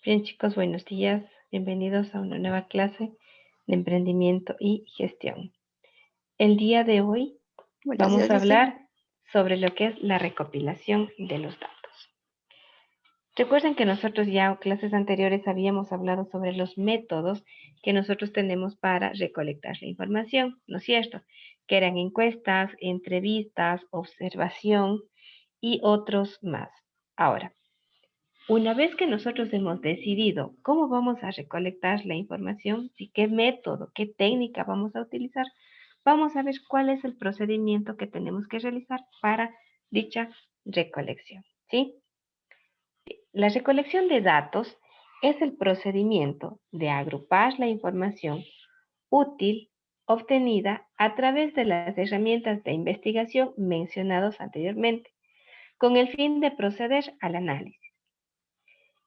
Bien, chicos, buenos días. Bienvenidos a una nueva clase de emprendimiento y gestión. El día de hoy Buenos vamos días, a Licen. hablar sobre lo que es la recopilación de los datos. Recuerden que nosotros ya en clases anteriores habíamos hablado sobre los métodos que nosotros tenemos para recolectar la información, ¿no es cierto? Que eran encuestas, entrevistas, observación y otros más. Ahora, una vez que nosotros hemos decidido cómo vamos a recolectar la información, y qué método, qué técnica vamos a utilizar, vamos a ver cuál es el procedimiento que tenemos que realizar para dicha recolección, ¿sí? La recolección de datos es el procedimiento de agrupar la información útil obtenida a través de las herramientas de investigación mencionadas anteriormente, con el fin de proceder al análisis.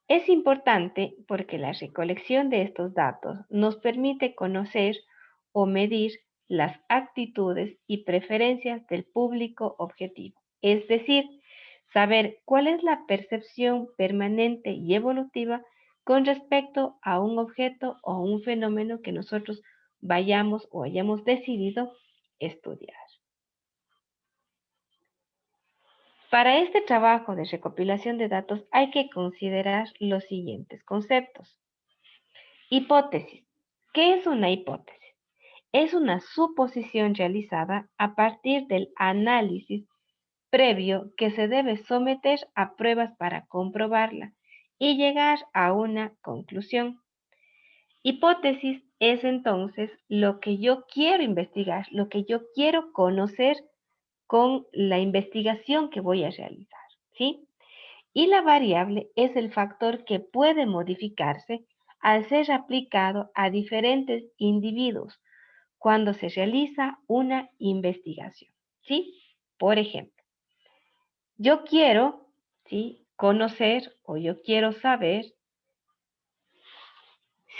Es importante porque la recolección de estos datos nos permite conocer o medir las actitudes y preferencias del público objetivo, es decir, saber cuál es la percepción permanente y evolutiva con respecto a un objeto o un fenómeno que nosotros vayamos o hayamos decidido estudiar. Para este trabajo de recopilación de datos hay que considerar los siguientes conceptos. Hipótesis. ¿Qué es una hipótesis? Es una suposición realizada a partir del análisis previo que se debe someter a pruebas para comprobarla y llegar a una conclusión. Hipótesis es entonces lo que yo quiero investigar, lo que yo quiero conocer con la investigación que voy a realizar, ¿sí? Y la variable es el factor que puede modificarse al ser aplicado a diferentes individuos cuando se realiza una investigación, ¿sí? Por ejemplo, yo quiero, ¿sí?, conocer o yo quiero saber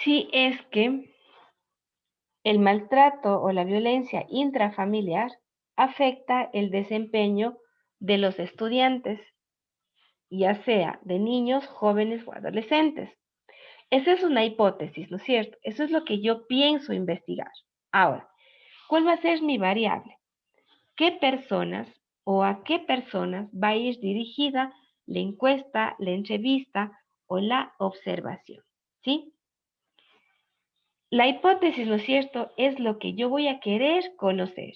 si es que el maltrato o la violencia intrafamiliar afecta el desempeño de los estudiantes, ya sea de niños, jóvenes o adolescentes. Esa es una hipótesis, ¿no es cierto? Eso es lo que yo pienso investigar. Ahora, ¿cuál va a ser mi variable? ¿Qué personas o a qué personas va a ir dirigida la encuesta, la entrevista o la observación? ¿Sí? La hipótesis, ¿no es cierto?, es lo que yo voy a querer conocer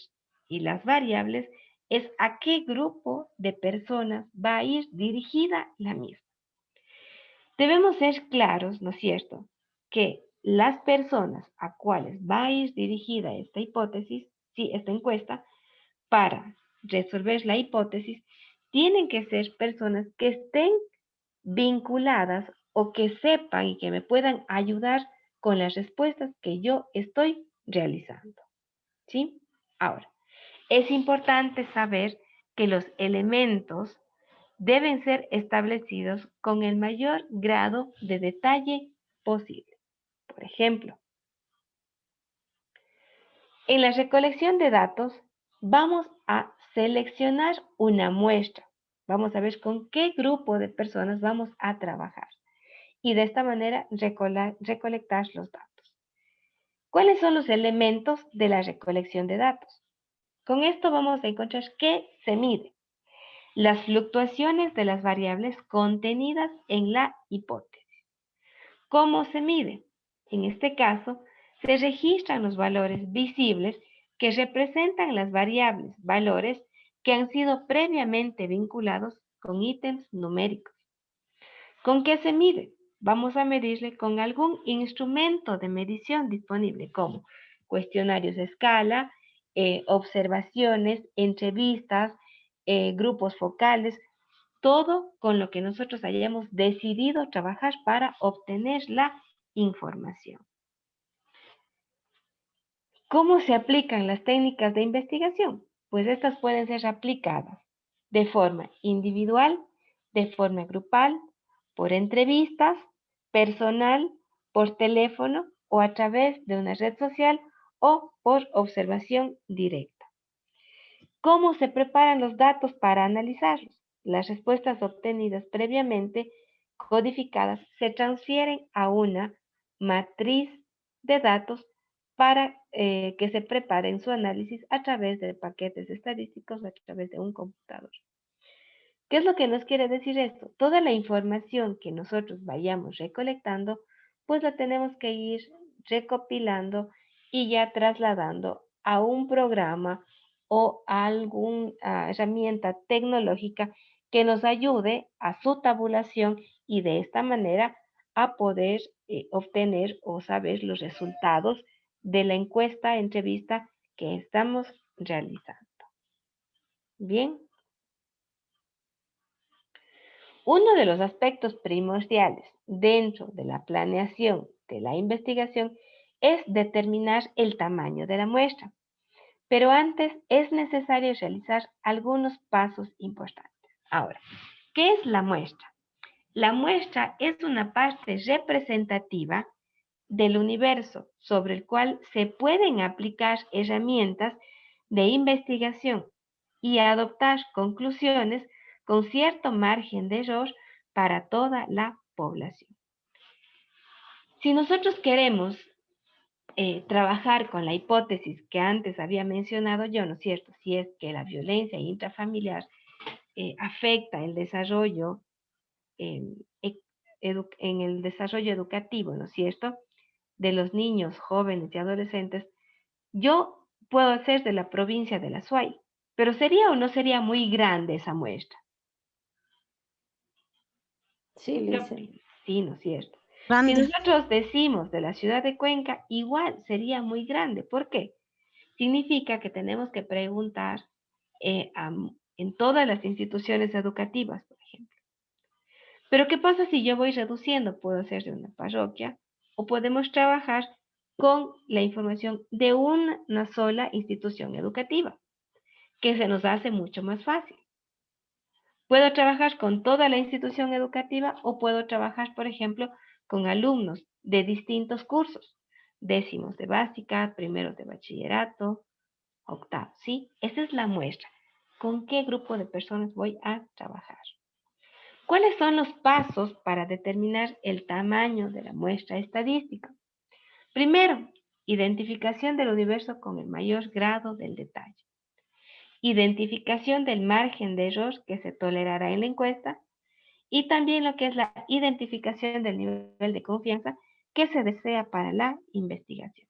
y las variables es a qué grupo de personas va a ir dirigida la misma. Debemos ser claros, ¿no es cierto?, que las personas a cuales va a ir dirigida esta hipótesis, sí, esta encuesta, para resolver la hipótesis, tienen que ser personas que estén vinculadas o que sepan y que me puedan ayudar con las respuestas que yo estoy realizando, ¿sí? Ahora, es importante saber que los elementos deben ser establecidos con el mayor grado de detalle posible. Por ejemplo, en la recolección de datos vamos a seleccionar una muestra. Vamos a ver con qué grupo de personas vamos a trabajar y de esta manera recolectar los datos. ¿Cuáles son los elementos de la recolección de datos? Con esto vamos a encontrar qué se mide. Las fluctuaciones de las variables contenidas en la hipótesis. ¿Cómo se mide? En este caso, se registran los valores visibles que representan las variables, valores que han sido previamente vinculados con ítems numéricos. ¿Con qué se mide? Vamos a medirle con algún instrumento de medición disponible, como cuestionarios de escala, observaciones, entrevistas, grupos focales, todo con lo que nosotros hayamos decidido trabajar para obtener la información. ¿Cómo se aplican las técnicas de investigación? Pues estas pueden ser aplicadas de forma individual, de forma grupal, por entrevistas, personal, por teléfono o a través de una red social o por observación directa. ¿Cómo se preparan los datos para analizarlos? Las respuestas obtenidas previamente codificadas se transfieren a una matriz de datos para que se preparen su análisis a través de paquetes estadísticos, a través de un computador. ¿Qué es lo que nos quiere decir esto? Toda la información que nosotros vayamos recolectando, pues la tenemos que ir recopilando y ya trasladando a un programa o a alguna herramienta tecnológica que nos ayude a su tabulación y de esta manera a poder obtener o saber los resultados de la encuesta, entrevista que estamos realizando. Bien. Uno de los aspectos primordiales dentro de la planeación de la investigación es determinar el tamaño de la muestra, pero antes es necesario realizar algunos pasos importantes. Ahora, ¿qué es la muestra? La muestra es una parte representativa del universo sobre el cual se pueden aplicar herramientas de investigación y adoptar conclusiones con cierto margen de error para toda la población. Si nosotros queremos trabajar con la hipótesis que antes había mencionado yo, ¿no es cierto? Si es que la violencia intrafamiliar afecta el desarrollo en el desarrollo educativo, ¿no es cierto?, de los niños, jóvenes y adolescentes, yo puedo ser de la provincia de la Suay, pero ¿sería o no sería muy grande esa muestra? Sí, Lice. Sí, ¿no es cierto? Si Grande. nosotros decimos de la ciudad de Cuenca, igual sería muy grande. ¿Por qué? Significa que tenemos que preguntar en todas las instituciones educativas, por ejemplo. Pero ¿qué pasa si yo voy reduciendo? Puedo hacer de una parroquia o podemos trabajar con la información de una sola institución educativa, que se nos hace mucho más fácil. Puedo trabajar con toda la institución educativa o puedo trabajar, por ejemplo, con alumnos de distintos cursos, décimos de básica, primeros de bachillerato, octavo, ¿sí? Esa es la muestra. ¿Con qué grupo de personas voy a trabajar? ¿Cuáles son los pasos para determinar el tamaño de la muestra estadística? Primero, identificación del universo con el mayor grado del detalle. Identificación del margen de error que se tolerará en la encuesta y también lo que es la identificación del nivel de confianza que se desea para la investigación.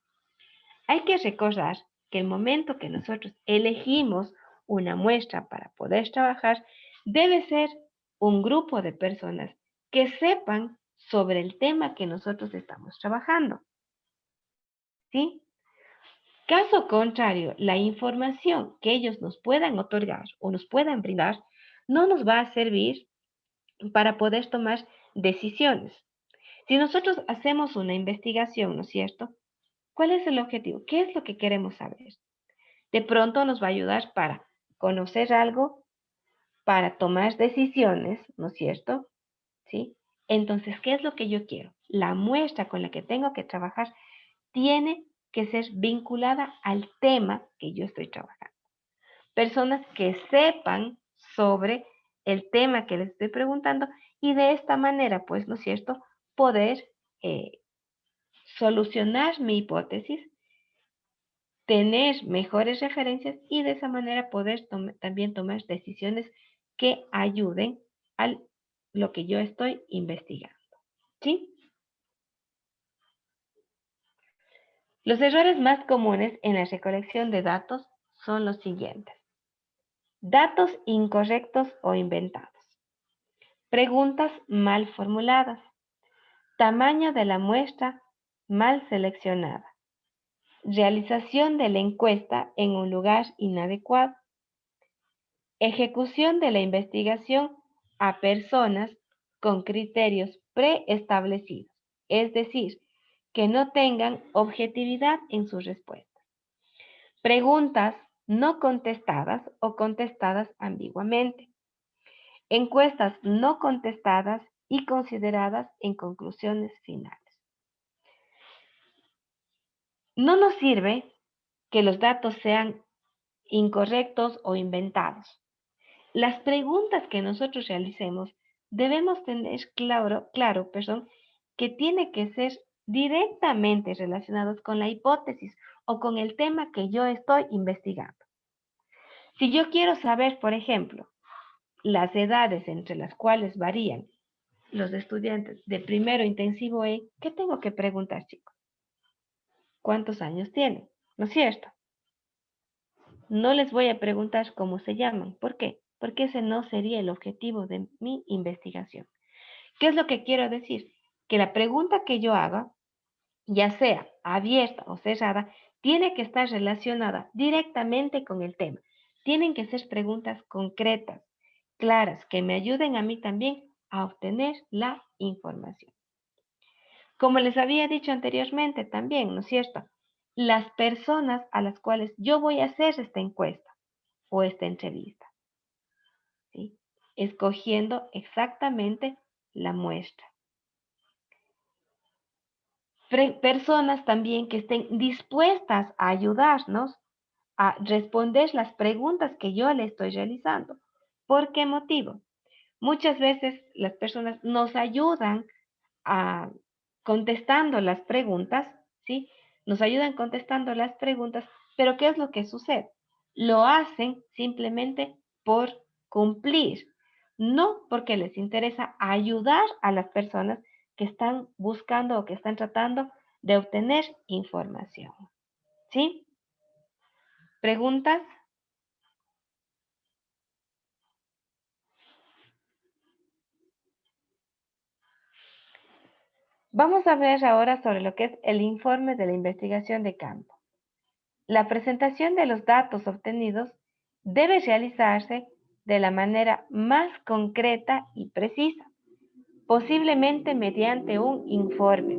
Hay que recordar que el momento que nosotros elegimos una muestra para poder trabajar debe ser un grupo de personas que sepan sobre el tema que nosotros estamos trabajando. ¿Sí? Caso contrario, la información que ellos nos puedan otorgar o nos puedan brindar no nos va a servir para poder tomar decisiones. Si nosotros hacemos una investigación, ¿no es cierto? ¿Cuál es el objetivo? ¿Qué es lo que queremos saber? De pronto nos va a ayudar para conocer algo, para tomar decisiones, ¿no es cierto? ¿Sí? Entonces, ¿qué es lo que yo quiero? La muestra con la que tengo que trabajar tiene que ser vinculada al tema que yo estoy trabajando. Personas que sepan sobre el tema que les estoy preguntando y de esta manera, pues, ¿no es cierto?, poder solucionar mi hipótesis, tener mejores referencias y de esa manera poder también tomar decisiones que ayuden a lo que yo estoy investigando. ¿Sí? Los errores más comunes en la recolección de datos son los siguientes. Datos incorrectos o inventados. Preguntas mal formuladas. Tamaño de la muestra mal seleccionada. Realización de la encuesta en un lugar inadecuado. Ejecución de la investigación a personas con criterios preestablecidos, es decir, que no tengan objetividad en sus respuestas. Preguntas no contestadas o contestadas ambiguamente. Encuestas no contestadas y consideradas en conclusiones finales. No nos sirve que los datos sean incorrectos o inventados. Las preguntas que nosotros realicemos debemos tener claro, que tiene que ser directamente relacionados con la hipótesis o con el tema que yo estoy investigando. Si yo quiero saber, por ejemplo, las edades entre las cuales varían los estudiantes de primero intensivo E, ¿qué tengo que preguntar, chicos? ¿Cuántos años tienen? ¿No es cierto? No les voy a preguntar cómo se llaman. ¿Por qué? Porque ese no sería el objetivo de mi investigación. ¿Qué es lo que quiero decir? Que la pregunta que yo haga, ya sea abierta o cerrada, tiene que estar relacionada directamente con el tema. Tienen que ser preguntas concretas, claras, que me ayuden a mí también a obtener la información. Como les había dicho anteriormente también, ¿no es cierto? Las personas a las cuales yo voy a hacer esta encuesta o esta entrevista, ¿sí? Escogiendo exactamente la muestra. Personas también que estén dispuestas a ayudarnos a responder las preguntas que yo le estoy realizando. ¿Por qué motivo? Muchas veces las personas nos ayudan a contestando las preguntas, ¿sí? Nos ayudan contestando las preguntas, pero ¿qué es lo que sucede? Lo hacen simplemente por cumplir, no porque les interesa ayudar a las personas que están buscando o que están tratando de obtener información, ¿sí? ¿Preguntas? Vamos a ver ahora sobre lo que es el informe de la investigación de campo. La presentación de los datos obtenidos debe realizarse de la manera más concreta y precisa, posiblemente mediante un informe.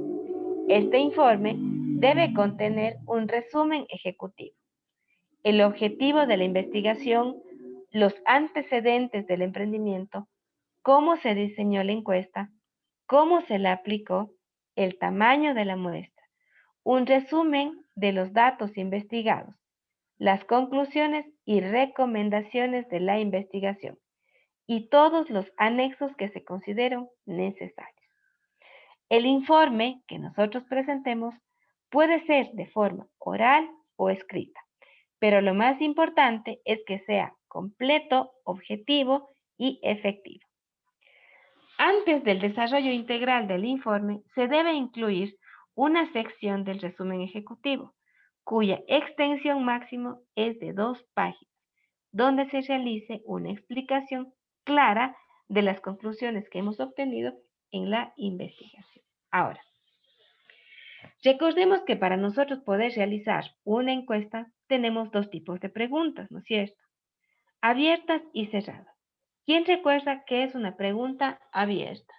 Este informe debe contener un resumen ejecutivo, el objetivo de la investigación, los antecedentes del emprendimiento, cómo se diseñó la encuesta, cómo se la aplicó, el tamaño de la muestra, un resumen de los datos investigados, las conclusiones y recomendaciones de la investigación y todos los anexos que se consideren necesarios. El informe que nosotros presentemos puede ser de forma oral o escrita, pero lo más importante es que sea completo, objetivo y efectivo. Antes del desarrollo integral del informe, se debe incluir una sección del resumen ejecutivo, cuya extensión máximo es de 2 páginas, donde se realice una explicación clara de las conclusiones que hemos obtenido en la investigación. Ahora, recordemos que para nosotros poder realizar una encuesta tenemos dos tipos de preguntas, ¿no es cierto? Abiertas y cerradas. ¿Quién recuerda qué es una pregunta abierta?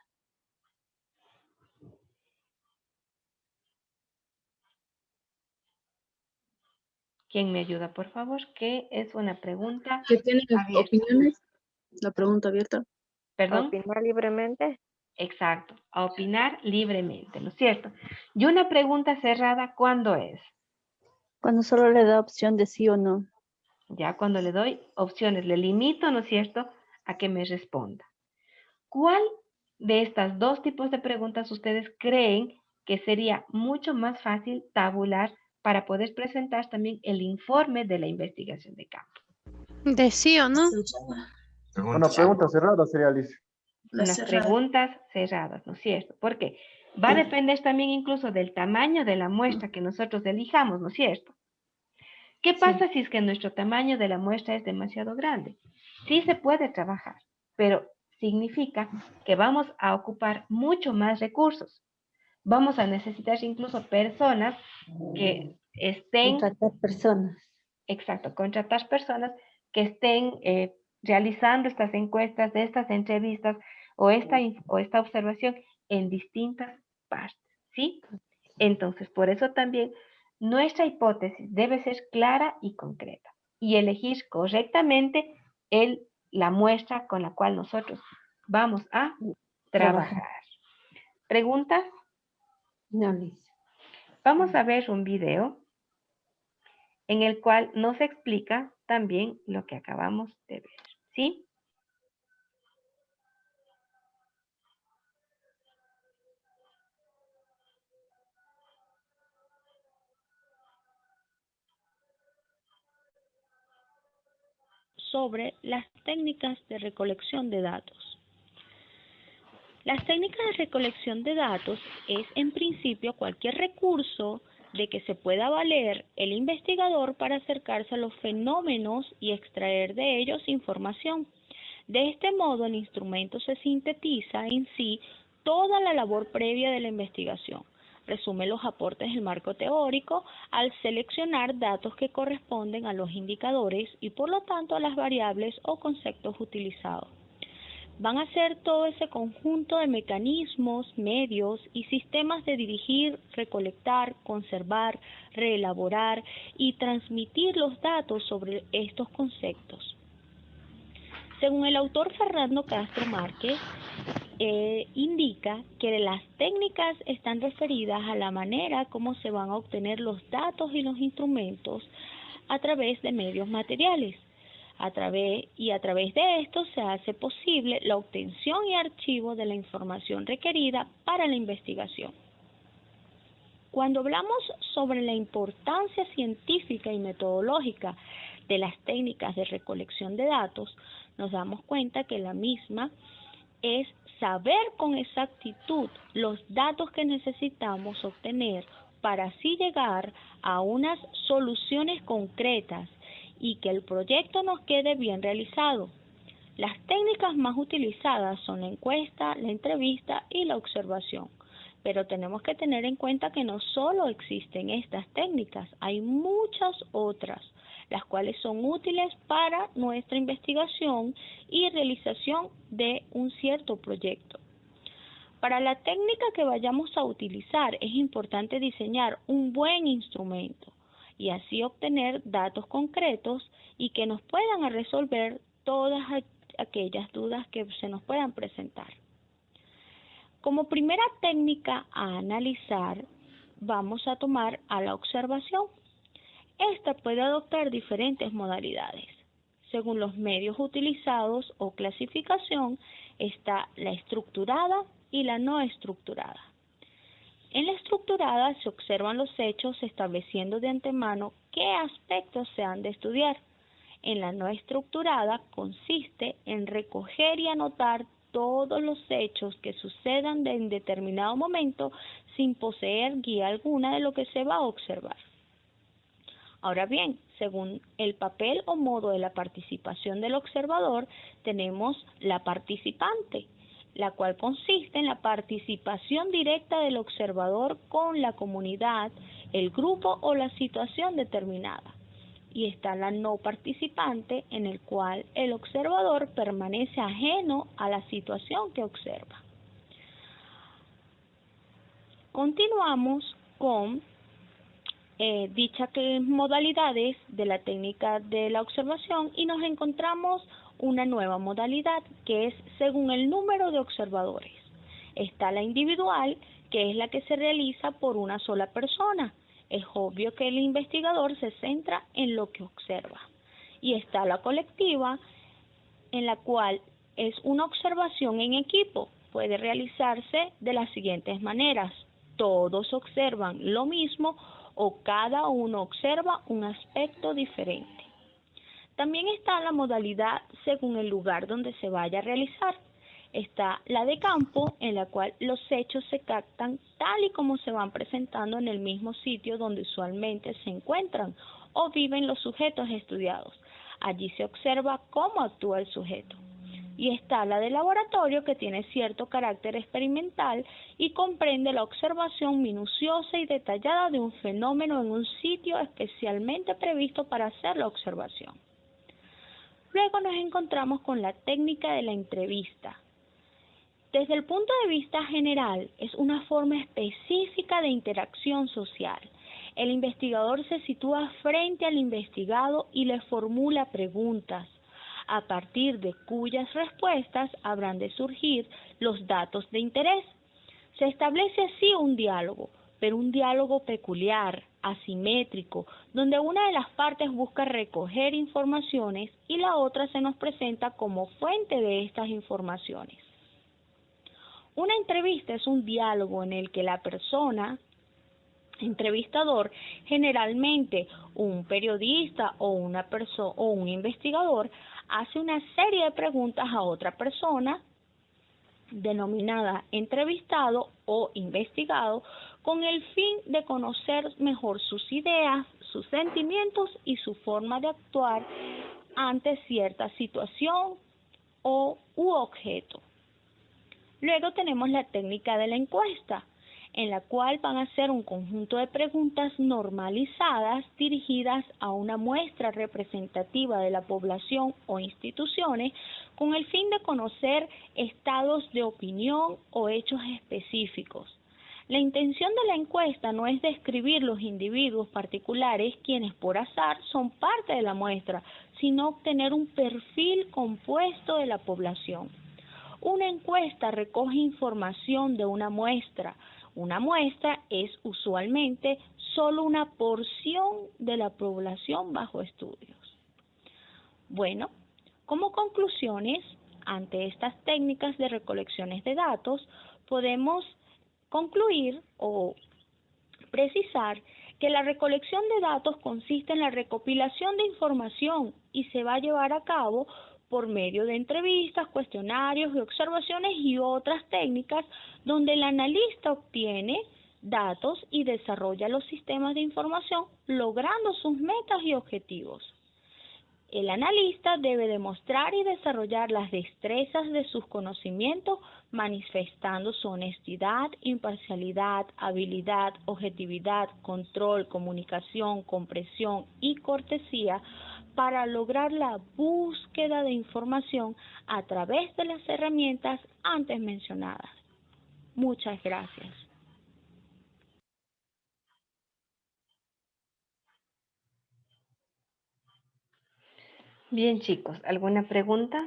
¿Quién me ayuda, por favor? ¿Qué es una pregunta ¿Que tienen abierta? opiniones? La pregunta abierta. ¿Perdón? Opinar libremente. Exacto, a opinar libremente, ¿no es cierto? Y una pregunta cerrada, ¿cuándo es? Cuando solo le da opción de sí o no. Ya cuando le doy opciones, le limito, ¿no es cierto?, a que me responda. ¿Cuál de estas dos tipos de preguntas ustedes creen que sería mucho más fácil tabular para poder presentar también el informe de la investigación de campo? De sí o no. Una pregunta cerrada sería, Alicia. Unas preguntas cerradas, ¿no es cierto? Porque va a depender también incluso del tamaño de la muestra que nosotros elijamos, ¿no es cierto? ¿Qué pasa si es que nuestro tamaño de la muestra es demasiado grande? Sí se puede trabajar, pero significa que vamos a ocupar mucho más recursos. Vamos a necesitar incluso personas que estén, Contratar personas. exacto, contratar personas que estén realizando estas encuestas, estas entrevistas o esta observación en distintas partes, ¿sí? Entonces, por eso también nuestra hipótesis debe ser clara y concreta y elegir correctamente la muestra con la cual nosotros vamos a trabajar. ¿Preguntas? No, Liz. Vamos a ver un video en el cual nos explica también lo que acabamos de ver, ¿sí? sobre las técnicas de recolección de datos. Las técnicas de recolección de datos es en principio cualquier recurso de que se pueda valer el investigador para acercarse a los fenómenos y extraer de ellos información. De este modo, el instrumento se sintetiza en sí toda la labor previa de la investigación. Resume los aportes del marco teórico al seleccionar datos que corresponden a los indicadores y por lo tanto a las variables o conceptos utilizados. Van a ser todo ese conjunto de mecanismos, medios y sistemas de dirigir, recolectar, conservar, reelaborar y transmitir los datos sobre estos conceptos. Según el autor Fernando Castro Márquez, indica que las técnicas están referidas a la manera como se van a obtener los datos y los instrumentos a través de medios materiales. A través de esto se hace posible la obtención y archivo de la información requerida para la investigación. Cuando hablamos sobre la importancia científica y metodológica de las técnicas de recolección de datos, nos damos cuenta que la misma es saber con exactitud los datos que necesitamos obtener para así llegar a unas soluciones concretas y que el proyecto nos quede bien realizado. Las técnicas más utilizadas son la encuesta, la entrevista y la observación. Pero tenemos que tener en cuenta que no solo existen estas técnicas, hay muchas otras, las cuales son útiles para nuestra investigación y realización de un cierto proyecto. Para la técnica que vayamos a utilizar es importante diseñar un buen instrumento y así obtener datos concretos y que nos puedan resolver todas aquellas dudas que se nos puedan presentar. Como primera técnica a analizar, vamos a tomar a la observación. Esta puede adoptar diferentes modalidades. Según los medios utilizados o clasificación, está la estructurada y la no estructurada. En la estructurada se observan los hechos estableciendo de antemano qué aspectos se han de estudiar. En la no estructurada consiste en recoger y anotar todos los hechos que sucedan en determinado momento sin poseer guía alguna de lo que se va a observar. Ahora bien, según el papel o modo de la participación del observador, tenemos la participante, la cual consiste en la participación directa del observador con la comunidad, el grupo o la situación determinada. Y está la no participante, en el cual el observador permanece ajeno a la situación que observa. Continuamos con dichas modalidades de la técnica de la observación y nos encontramos una nueva modalidad que es según el número de observadores. Está la individual, que es la que se realiza por una sola persona. Es obvio que el investigador se centra en lo que observa. Y está la colectiva, en la cual es una observación en equipo. Puede realizarse de las siguientes maneras. Todos observan lo mismo o cada uno observa un aspecto diferente. También está la modalidad según el lugar donde se vaya a realizar. Está la de campo, en la cual los hechos se captan tal y como se van presentando en el mismo sitio donde usualmente se encuentran o viven los sujetos estudiados. Allí se observa cómo actúa el sujeto. Y está la de laboratorio, que tiene cierto carácter experimental y comprende la observación minuciosa y detallada de un fenómeno en un sitio especialmente previsto para hacer la observación. Luego nos encontramos con la técnica de la entrevista. Desde el punto de vista general, es una forma específica de interacción social. El investigador se sitúa frente al investigado y le formula preguntas, a partir de cuyas respuestas habrán de surgir los datos de interés. Se establece así un diálogo, pero un diálogo peculiar, asimétrico, donde una de las partes busca recoger informaciones y la otra se nos presenta como fuente de estas informaciones. Una entrevista es un diálogo en el que la persona entrevistador, generalmente un periodista o un investigador, hace una serie de preguntas a otra persona, denominada entrevistado o investigado, con el fin de conocer mejor sus ideas, sus sentimientos y su forma de actuar ante cierta situación u objeto. Luego tenemos la técnica de la encuesta, en la cual van a hacer un conjunto de preguntas normalizadas dirigidas a una muestra representativa de la población o instituciones con el fin de conocer estados de opinión o hechos específicos. La intención de la encuesta no es describir los individuos particulares quienes por azar son parte de la muestra, sino obtener un perfil compuesto de la población. Una encuesta recoge información de una muestra. Una muestra es usualmente solo una porción de la población bajo estudios. Bueno, como conclusiones, ante estas técnicas de recolecciones de datos, podemos concluir o precisar que la recolección de datos consiste en la recopilación de información y se va a llevar a cabo por medio de entrevistas, cuestionarios y observaciones y otras técnicas donde el analista obtiene datos y desarrolla los sistemas de información logrando sus metas y objetivos. El analista debe demostrar y desarrollar las destrezas de sus conocimientos manifestando su honestidad, imparcialidad, habilidad, objetividad, control, comunicación, comprensión y cortesía para lograr la búsqueda de información a través de las herramientas antes mencionadas. Muchas gracias. Bien, chicos, ¿alguna pregunta?